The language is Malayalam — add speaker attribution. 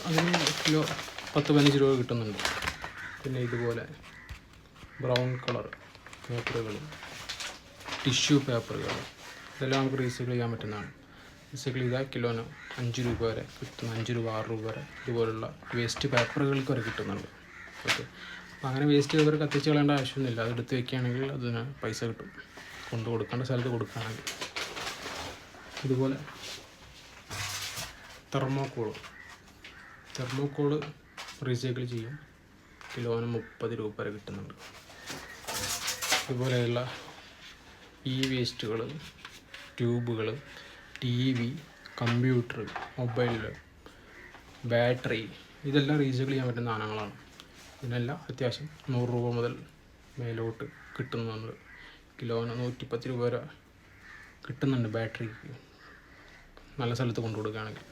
Speaker 1: അതിന് കിലോ 10-15 രൂപ കിട്ടുന്നുണ്ട്. പിന്നെ ഇതുപോലെ ബ്രൗൺ കളർ പേപ്പറുകൾ, ടിഷ്യൂ പേപ്പറുകൾ, ഇതെല്ലാം നമുക്ക് റീസൈക്കിൾ ചെയ്യാൻ പറ്റുന്നതാണ്. റീസൈക്കിൾ ചെയ്താൽ കിലോന് 5 രൂപ വരെ കിട്ടുന്നു, 5 രൂപ 6 രൂപ വരെ ഇതുപോലുള്ള വേസ്റ്റ് പേപ്പറുകൾക്ക് വരെ കിട്ടുന്നുണ്ട്. ഓക്കെ, അപ്പോൾ അങ്ങനെ വേസ്റ്റ് പേപ്പർ കത്തിച്ച് കളയേണ്ട ആവശ്യമൊന്നുമില്ല. അത് എടുത്ത് വയ്ക്കുകയാണെങ്കിൽ അതിന് പൈസ കിട്ടും, കൊണ്ട് കൊടുക്കേണ്ട സ്ഥലത്ത് കൊടുക്കുകയാണെങ്കിൽ. ഇതുപോലെ തെർമോക്കോള് റീസൈക്കിൾ ചെയ്യും, കിലോന് 30 രൂപ വരെ കിട്ടുന്നുണ്ട്. ഇതുപോലെയുള്ള ഈ വേസ്റ്റുകൾ, ട്യൂബുകൾ, TV, കമ്പ്യൂട്ടർ, മൊബൈൽ, ബാറ്ററി, ഇതെല്ലാം റീസൈക്കിൾ ചെയ്യാൻ പറ്റുന്ന സാധനങ്ങളാണ്. ഇതിനെല്ലാം അത്യാവശ്യം 100 രൂപ മുതൽ മേലോട്ട് കിട്ടുന്നുണ്ട്. കിലോന് 110 രൂപ വരെ കിട്ടുന്നുണ്ട് ബാറ്ററിക്ക്, നല്ല സ്ഥലത്ത് കൊണ്ടു കൊടുക്കുകയാണെങ്കിൽ.